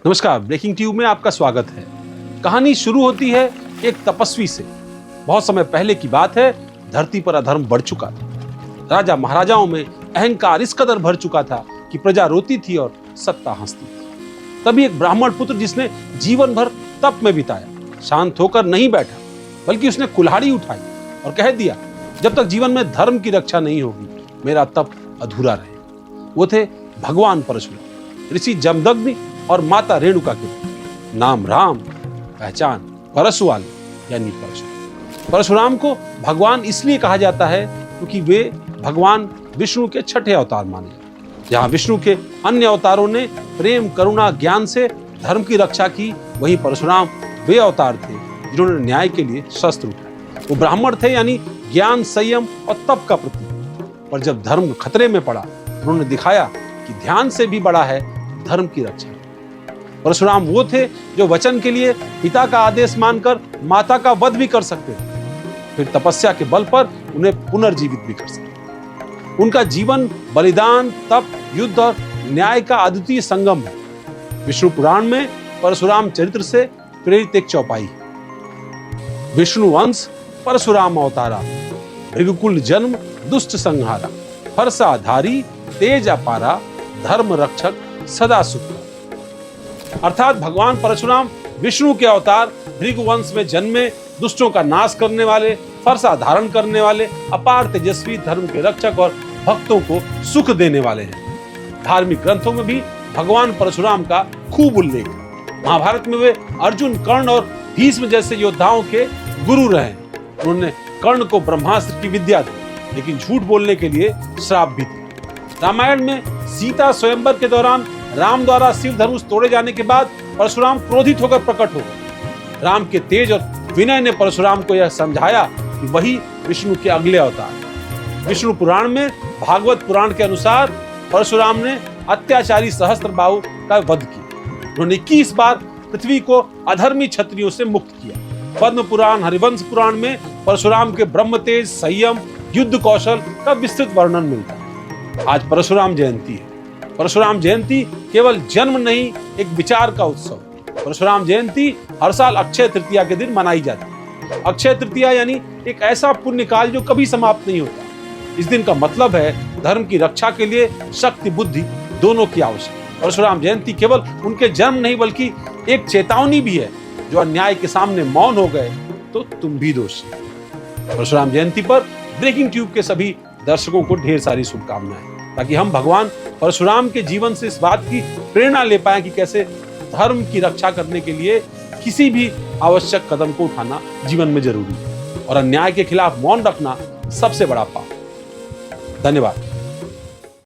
नमस्कार, breaking tube में आपका स्वागत है। कहानी शुरू होती है एक तपस्वी से। बहुत समय पहले की बात है, धरती पर अधर्म बढ़ चुका था। राजा महाराजाओं में अहंकार इस कदर भर चुका था कि प्रजा रोती थी और सत्ता हंसती थी। तभी एक ब्राह्मण पुत्र, जिसने जीवन भर तप में बिताया, शांत होकर नहीं बैठा, बल्कि उसने कुल्हाड़ी उठाई और कह दिया, जब तक जीवन में धर्म की रक्षा नहीं होगी, मेरा तप अधूरा रहे। वो थे भगवान परशुराम, ऋषि जमदग्नि और माता रेणुका के पुत्र। नाम राम, पहचान परशुवाल यानी परशुराम। परशुराम को भगवान इसलिए कहा जाता है क्योंकि वे भगवान विष्णु के छठे अवतार माने जाते। जहां विष्णु के अन्य अवतारों ने प्रेम, करुणा, ज्ञान से धर्म की रक्षा की, वहीं परशुराम वे अवतार थे जिन्होंने न्याय के लिए शस्त्र उठाए। वो ब्राह्मण थे, यानी ज्ञान, संयम और तप का प्रतीक। पर जब धर्म खतरे में पड़ा, उन्होंने दिखाया कि ध्यान से भी बड़ा है धर्म की रक्षा। परशुराम वो थे जो वचन के लिए पिता का आदेश मानकर माता का वध भी कर सकते थे, फिर तपस्या के बल पर उन्हें पुनर्जीवित भी कर सकते। उनका जीवन बलिदान, तप, युद्ध और न्याय का अद्वितीय संगम है। विष्णु पुराण में परशुराम चरित्र से प्रेरित एक चौपाई है। विष्णु वंश परशुराम अवतारा, भृगुकुल जन्म दुष्ट संहारा, फरसाधारी तेज अपारा, धर्म रक्षक सदा सुख। अर्थात भगवान परशुराम विष्णु के अवतार, भृगुवंश में जन्मे, दुष्टों का नाश करने वाले, फरसा धारण करने वाले, अपार तेजस्वी, धर्म के रक्षक और भक्तों को सुख देने वाले हैं। धार्मिक ग्रंथों में भी भगवान परशुराम का खूब उल्लेख है। महाभारत में वे अर्जुन, कर्ण और भीष्म जैसे योद्धाओं के गुरु रहे। उन्होंने कर्ण को ब्रह्मास्त्र की विद्या दी, लेकिन झूठ बोलने के लिए श्राप भी दिया। रामायण में सीता स्वयंवर के दौरान राम द्वारा शिव धनुष तोड़े जाने के बाद परशुराम क्रोधित होकर प्रकट हो गए। राम के तेज और विनय ने परशुराम को यह समझाया कि वही विष्णु के अगले अवतार। विष्णु पुराण में भागवत पुराण के अनुसार परशुराम ने अत्याचारी सहस्त्रबाहु का वध किया। उन्होंने 21 बार पृथ्वी को अधर्मी क्षत्रियों से मुक्त किया। पद्म पुराण, हरिवंश पुराण में परशुराम के ब्रह्म तेज, संयम, युद्ध कौशल का विस्तृत वर्णन मिलता है। आज परशुराम जयंती है। परशुराम जयंती केवल जन्म नहीं, एक विचार का उत्सव। परशुराम जयंती हर साल अक्षय तृतीया के दिन मनाई जाती है। अक्षय तृतीया यानी एक ऐसा पुण्य काल जो कभी समाप्त नहीं होता। इस दिन का मतलब है धर्म की रक्षा के लिए शक्ति, बुद्धि दोनों की आवश्यकता। परशुराम जयंती केवल उनके जन्म नहीं, बल्कि एक चेतावनी भी है। जो अन्याय के सामने मौन हो गए तो तुम भी दोषी। परशुराम जयंती पर ब्रेकिंग ट्यूब के सभी दर्शकों को ढेर सारी शुभकामनाएं, ताकि हम भगवान परशुराम के जीवन से इस बात की प्रेरणा ले पाएं कि कैसे धर्म की रक्षा करने के लिए किसी भी आवश्यक कदम को उठाना जीवन में जरूरी है और अन्याय के खिलाफ मौन रखना सबसे बड़ा पाप। धन्यवाद।